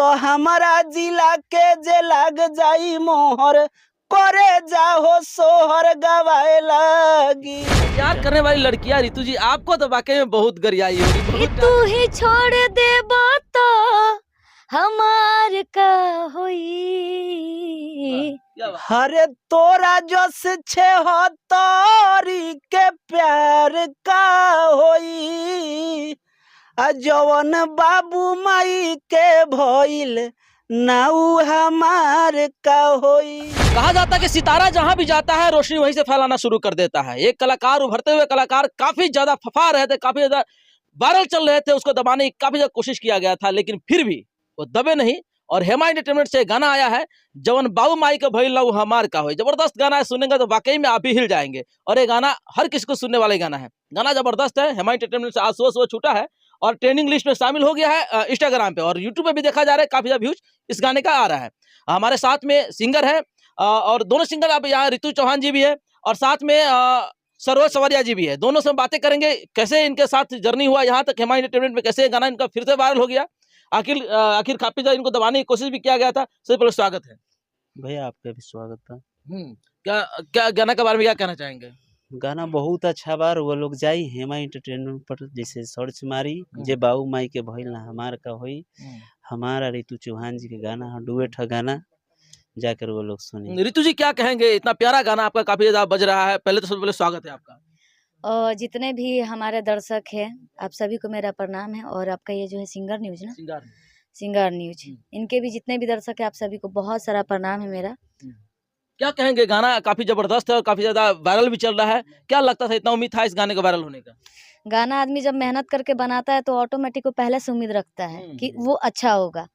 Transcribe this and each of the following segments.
तो हमारा जिला के जे लग जाई मोहर करे जाहो सोहर गवाए लगी। प्यार करने वाली लड़कियां रितु जी आपको तो वाकई में बहुत गरियाई होगी, कि बहुत तू ही छोड़ दे तो हमार का होई। क्या बात। हरे तोरा जस छे हो तोरी के प्यार का होई। जवन बाबू माई के भइल नाऊ हमार का होई। कहा जाता है कि सितारा जहां भी जाता है रोशनी वहीं से फैलाना शुरू कर देता है। एक कलाकार, उभरते हुए कलाकार, काफी ज्यादा फफा रहे थे, काफी ज्यादा वायरल चल रहे थे, उसको दबाने की काफी ज्यादा कोशिश किया गया था, लेकिन फिर भी वो दबे नहीं। और हेमा एंटरटेनमेंट से गाना आया है जवन बाबू माई का भइल लव हमार का हो। जबरदस्त गाना है, सुनेंगे तो वाकई में आप भी हिल जाएंगे। और ये गाना हर किसी को सुनने वाला गाना है। गाना जबरदस्त है। हेमा एंटरटेनमेंट से आज सुबह छूटा है और ट्रेंडिंग लिस्ट में शामिल हो गया है इंस्टाग्राम पे, और यूट्यूब पे भी देखा जा रहा है, काफी ज्यादा व्यूज इस गाने का आ रहा है। हमारे साथ में सिंगर है और दोनों सिंगर आप यहाँ रितु चौहान जी भी है और साथ में सरोज सवरिया जी भी है। दोनों से हम बातें करेंगे कैसे इनके साथ जर्नी हुआ यहाँ तक, हेमा एंटरटेनमेंट में कैसे गाना इनका फिर से वायरल हो गया, आखिर काफी ज्यादा इनको दबाने की कोशिश भी किया गया था। सबसे पहले स्वागत है भैया, आपका भी स्वागत था। क्या क्या गाना के बारे में क्या कहना चाहेंगे? गाना बहुत अच्छा बार वो लोग जाई हेमा एंटरटेनमेंट पर जैसे सर्च मारी जे बाबू माई के भइल ना हमार का होई। हमारा रितु चौहान जी के गाना डुएट है गाना, जाकर वो लोग सुने। रितु जी क्या कहेंगे, इतना प्यारा गाना आपका काफी ज्यादा बज रहा है, पहले तो सबसे पहले स्वागत है आपका। और जितने भी हमारे दर्शक हैं आप सभी को मेरा प्रणाम है। और आपका ये जो है सिंगर न्यूज ना, सिंगर न्यूज, इनके भी जितने भी दर्शक है आप सभी को बहुत सारा प्रणाम है मेरा। क्या कहेंगे, गाना काफी जबरदस्त है और काफी ज्यादा वायरल भी चल रहा है। क्या लगता था, इतना उम्मीद था इस गाने का वायरल होने का? गाना आदमी जब मेहनत करके बनाता है तो ऑटोमेटिक वो पहले से उम्मीद रखता है कि वो अच्छा होगा।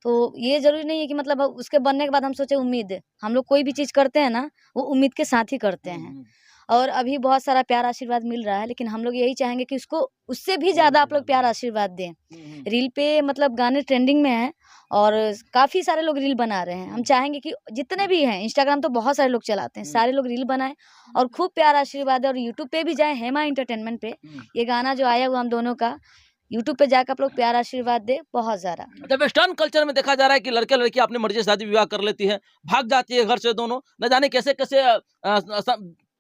तो ये जरूरी नहीं है कि मतलब उसके बनने के बाद हम सोचे उम्मीद। हम लोग कोई भी चीज करते हैं ना वो उम्मीद के साथ ही करते हैं। और अभी बहुत सारा प्यार आशीर्वाद मिल रहा है, लेकिन हम लोग यही चाहेंगे कि उसको उससे भी ज्यादा आप लोग प्यार आशीर्वाद दें। रील पे मतलब गाने ट्रेंडिंग में हैं और काफी सारे लोग रील बना रहे हैं। हम चाहेंगे कि जितने भी हैं, इंस्टाग्राम तो बहुत सारे लोग चलाते हैं, सारे लोग रील बनाएं और खूब प्यार आशीर्वाद है। और यूट्यूब पे भी जाए हेमा एंटरटेनमेंट पे, ये गाना जो आया हुआ हम दोनों का, यूट्यूब पे जाकर आप लोग प्यार आशीर्वाद दे बहुत ज्यादा। जब वेस्टर्न कल्चर में देखा जा रहा है कि लड़के लड़की अपनी मर्जी से शादी विवाह कर लेती है, भाग जाती है घर से दोनों, न जाने कैसे कैसे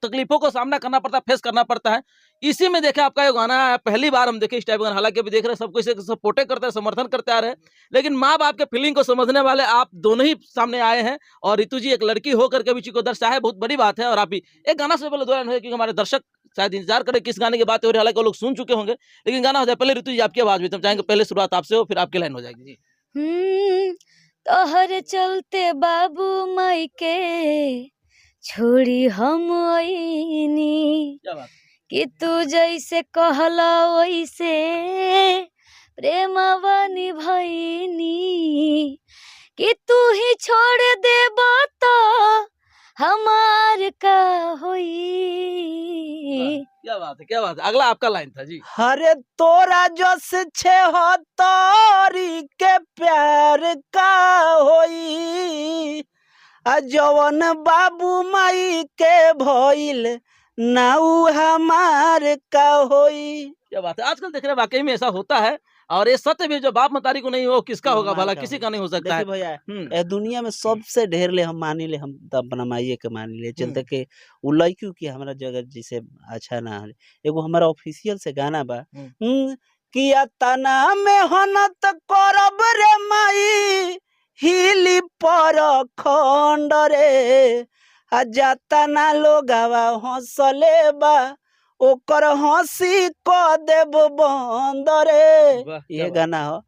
तकलीफों को सामना करना पड़ता है, फेस करना पड़ता है। इसी में देखे आपका ये गाना है, पहली बार हम देखे इस टाइप का गाना। हालांकि अभी देख रहे हैं सब कुछ सपोर्टे करते हैं, समर्थन करते आ रहे हैं, लेकिन माँ बाप के फीलिंग को समझने वाले आप दोनों ही सामने आए हैं। और रितु जी एक लड़की होकर के भी को दर्शाया है, बहुत बड़ी बात है। और आप भी एक गाना से पहले दो लाइन है क्योंकि हमारे दर्शक शायद इंतजार करें किस गाने की बात हो रही है, हालांकि वो लोग सुन चुके होंगे, लेकिन गाना हो जाए पहले रितु जी आपकी आवाज में, तो चाहेंगे पहले शुरुआत आपसे हो फिर आपकी लाइन हो जाएगी जी। तोहर चलते बाबू माई के छोड़ी हम आईनी, क्या बात। कि तू जैसे कहला वैसे प्रेमवा निभाईनी, कि तू ही छोड़ दे तो हमार का होई। क्या बात है, क्या बात है। अगला आपका लाइन था जी। हरे तोरा जस छे हो तोरी के प्यार का होई। जवन बाबू माई के भइल नाऊ हमार का होई। क्या बात है। आजकल देख रहे हैं वाकई में ऐसा होता है, और ये सत्य भी, जो बाप मतारी को नहीं हो किसका होगा भला, किसी का नहीं हो सकता है। भैया ए दुनिया में सबसे ढेर ले हम मानी ले, हम तो अपना माइये के मानी ले चलते के उ लइकू की हमारा जगह जैसे अच्छा ना है। एगो हमारा ऑफिशियल से गाना बा किया तना में हनत करब रे माई हिली पर खंड रे। जातना लोगावा हंसले बा ओकर हंसी को देव बंद रे। ये गाना हो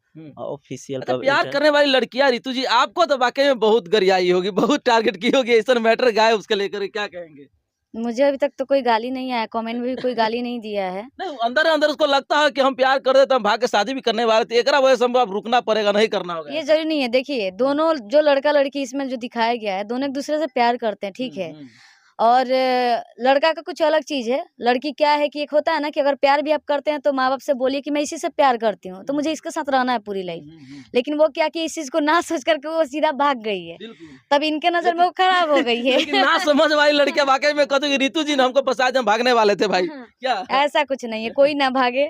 ऑफिशियल। अच्छा, प्यार करने वाली लड़कियां रितु जी आपको तो वाकई में बहुत गरियाई होगी, बहुत टारगेट की होगी, ऐसा मैटर गाए उसके लेकर क्या कहेंगे? मुझे अभी तक तो कोई गाली नहीं आया, कमेंट में भी कोई गाली नहीं दिया है। नहीं, अंदर अंदर उसको लगता है कि हम प्यार कर देते, हम भाग के शादी भी करने वाले थे, एकरा वजह से हमको अब रुकना पड़ेगा, नहीं करना होगा। ये जरूरी नहीं है। देखिए दोनों जो लड़का लड़की इसमें जो दिखाया गया है, दोनों एक दूसरे से प्यार करते हैं, ठीक है। और लड़का का कुछ अलग चीज है। लड़की क्या है कि एक होता है ना कि अगर प्यार भी आप करते हैं तो माँ बाप से बोलिए कि मैं इसी से प्यार करती हूँ, तो मुझे इसके साथ रहना है पूरी लाइफ। लेकिन वो क्या कि इस चीज को ना सोच करके वो सीधा भाग गई है, तब इनके नजर में वो खराब हो गई है। लेकिन ना समझ वाली लड़कियां वाकई में कहते हैं कि रितु जी ने हमको फंसाया, हम भागने वाले थे भाई। क्या ऐसा कुछ नहीं है, कोई ना भागे,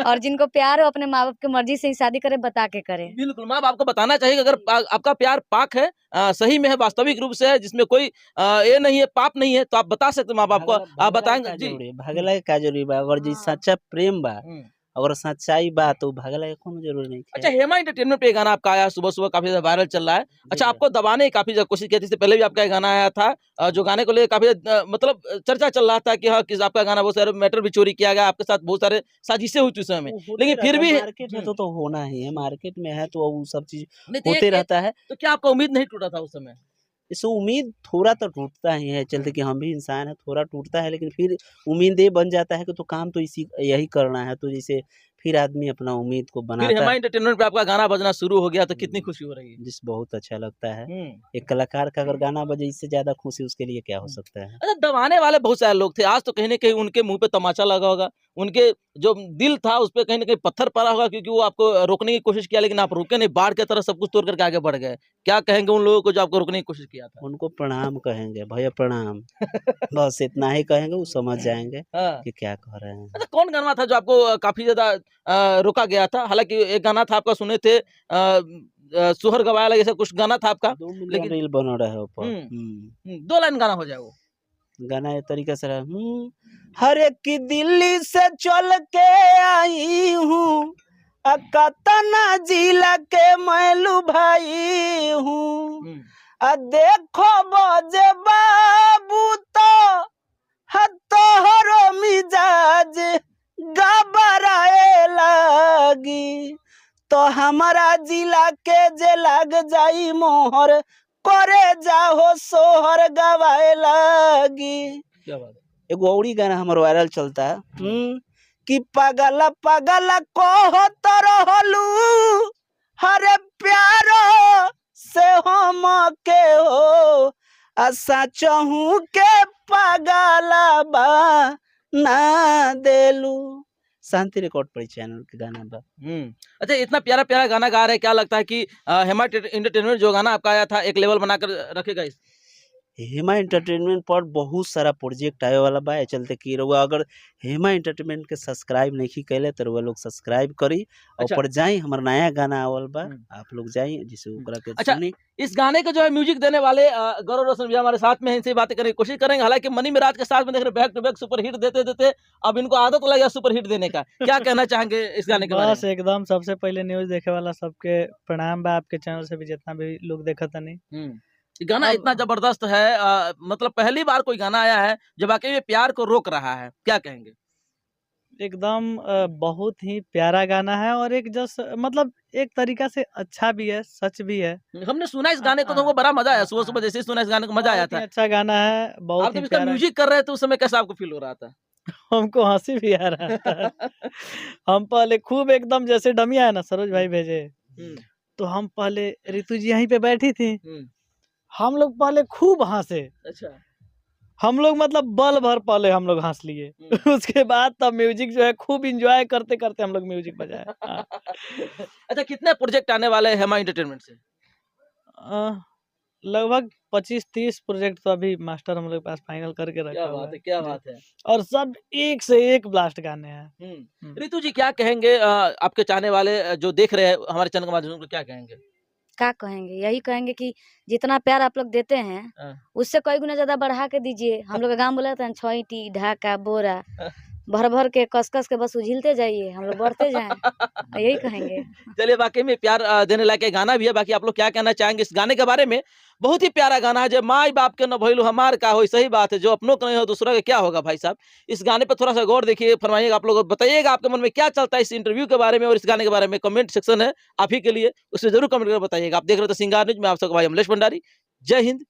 और जिनको प्यार हो अपने माँ बाप की मर्जी से ही शादी करे, बता के करे। बिल्कुल, माँ बाप को बताना चाहिए कि अगर आपका प्यार पाक है, सही में है, वास्तविक रूप से है, जिसमें कोई ये नहीं है, पाप नहीं है, तो आप बता सकते माँ बाप को। आप बताएंगे जी? भागला का जरूरी बा, अगर जी सच्चा प्रेम बा, अगर सच्चाई बा तो भागला के कोनो जरूरी नहीं अच्छा, हेमा एंटरटेनमेंट पे ये गाना आपका आया, सुबह-सुबह काफी ज़्यादा वायरल चल रहा है। अच्छा, आपको दबाने की काफी ज़्यादा कोशिश की थी, इससे पहले भी आपका ये गाना आया था, जो गाने को लेके काफी मतलब चर्चा चल रहा था कि हाँ, किस आपका गाना बहुत सारे मैटर भी चोरी किया गया, आपके साथ बहुत सारे साजिशें हुई थी उस समय में। लेकिन फिर भी मार्केट में तो होना ही है, मार्केट में है तो वो सब चीज नहीं तो होते रहता है। तो क्या आपका उम्मीद नहीं टूटा था उस समय? इससे उम्मीद थोड़ा तो टूटता ही है, चलते कि हम भी इंसान है, थोड़ा टूटता है, लेकिन फिर उम्मीद ये बन जाता है कि तो काम तो इसी यही करना है, तो जैसे फिर आदमी अपना उम्मीद को फिर बनाता हेमा है। एंटरटेनमेंट पे आपका गाना बजना शुरू हो गया तो कितनी खुशी हो रही है? जिस बहुत अच्छा लगता है, हुँ। एक कलाकार का अगर गाना बजे इससे ज्यादा खुशी उसके लिए क्या हो सकता है। अच्छा, दबाने वाले बहुत सारे लोग थे, आज तो कहीं न कहीं उनके मुँह पे तमाचा लगा होगा, उनके जो दिल था उस पे कहीं न कहीं पत्थर पड़ा होगा, क्योंकि वो आपको रोकने की कोशिश किया लेकिन आप रुके नहीं, बाढ़ की तरह सब कुछ तोड़ करके आगे बढ़ गए। क्या कहेंगे उन लोगों को जो आपको रोकने की कोशिश किया था? उनको प्रणाम कहेंगे, भैया प्रणाम, बस इतना ही कहेंगे, वो समझ जाएंगे हाँ। कि क्या कह रहे हैं। अच्छा, कौन गाना था जो आपको काफ़ी ज़्यादा रोका गया था? हालाँकि एक गाना था आपका, सुने थे सोहर गवाया लगे, ऐसा कुछ गाना था आपका, 2 मिलियन लेकिन रील बन रहा है ऊपर। हुँ, 2 लाइन गाना हो जाए वो। गाना ये तरीके से रहा, हर एक की दिल्ली से चल के आई हूँ, कतना जिला के मैलू भाई हूँ, हुँ। देखो बजे बाबू तो तोहरो मिजाज गबराए लागी, तो हमारा जिला के जे लग जाई मोहर, करे जाहो सोहर गवाए लागी। क्या बात है। एगो औरी गाना हमर वायरल चलता है, कि पगला पगला कहो तो रहलू, हरे प्यारो से हम के हो, सचहू के पगला बा ना देलू। शांति रिकॉर्ड पर चैनल के गाना बा। अच्छा, इतना प्यारा-प्यारा गाना गा रहे हैं, क्या लगता है कि हेमा एंटरटेनमेंट जो गाना आपका आया था, एक लेवल बनाकर रखेगा इस? हेमा एंटरटेनमेंट पर बहुत सारा प्रोजेक्ट आवे वाला बा, ए चलते कि रउआ अगर हेमा एंटरटेनमेंट के सब्सक्राइब नहीं कैले तो रउआ लोग सब्सक्राइब करी और अच्छा। ऊपर जाई, हमार नया गाना आवल बा, हुँ। आप लोग जाई जिसे ओकरा के अच्छा, सुनी। इस गाने का जो है म्यूजिक देने वाले गौरव रोशन भैया हमारे साथ में हैं, इनसे बातें करने की कोशिश करेंगे। हालाँकि मनी मिराज के साथ में देख रहे back to back super hit देते-देते अब इनको आदत लग गया सुपर हिट देने का। क्या कहना चाहेंगे इस गाने के बारे बस में? एकदम सबसे पहले न्यूज़ देखे वाला सबके प्रणाम बा, आपके चैनल से भी जितना भी लोग देखतानी। ये गाना अब इतना जबरदस्त है, मतलब पहली बार कोई गाना आया है जो वाक़ई में प्यार को रोक रहा है। क्या कहेंगे? एकदम बहुत ही प्यारा गाना है और एक मतलब एक तरीका से अच्छा भी है, सच भी है। हमने सुना इस गाने को तो हमको बड़ा मज़ा आया। सुबह-सुबह जैसे ही सुना इस गाने को मज़ा आया बहुत ही था। अच्छा गाना है, आप बहुत ही जब इसका प्यारा। म्यूजिक कर रहे थे उस समय कैसा आपको फ़ील हो रहा था? हमको हँसी भी आ रहा था। हम पहले खूब एकदम जैसे डमी आया ना सरोज भाई भेजे, हुँ, तो हम पहले ऋतु जी यहीं पे बैठी थी, हुँ। हम लोग पहले खूब हँसे। अच्छा। हम लोग मतलब बल भर पहले हम लोग हँस लिए। उसके बाद तब म्यूजिक जो है खूब एन्जॉय करते-करते हम लोग म्यूजिक बजाए। हाँ। अच्छा, कितने प्रोजेक्ट आने वाले हैं हेमा एंटरटेनमेंट से? लगभग 25-30 प्रोजेक्ट तो अभी मास्टर हम लोग के पास फाइनल करके रखा हुआ है। क्या जी। बात है। और सब एक से एक ब्लास्ट गाने हैं। हुँ। ऋतु जी क्या कहेंगे, आपके चाहने वाले जो देख रहे हैं हमारे चैनल के माध्यम से, उनको क्या कहेंगे? क्या कहेंगे? यही कहेंगे कि जितना प्यार आप लोग देते हैं, हाँ। उससे कई गुना ज़्यादा बढ़ा के दीजिए। हम लोग का गाँव बोला था ना, छोईटी, ढाका, बोरा, भर-भर के, कस-कस के बस उझिलते जाइए, हम लोग बढ़ते जाएँ। यही कहेंगे। चलिए, वाक़ई में प्यार देने लायक ये गाना भी है। बाकी आप लोग क्या कहना चाहेंगे इस गाने के बारे में? बहुत ही प्यारा गाना है, जे माई-बाप के न भइलु हमार का होई। सही बात है, जो अपनों का नहीं हो दूसरों का क्या होगा भाई साहब। इस गाने पे थोड़ा-सा गौर देखिए, फरमाइएगा आप लोग, बताइएगा आपके मन में क्या चलता है इस इंटरव्यू के बारे में और इस गाने के बारे में। कमेंट सेक्शन है आप ही के लिए, उसमें ज़रूर कमेंट करके बताइएगा। आप देख रहे थे सिंगार न्यूज़, मैं आप सबका भाई अमलेश भंडारी। जय हिंद,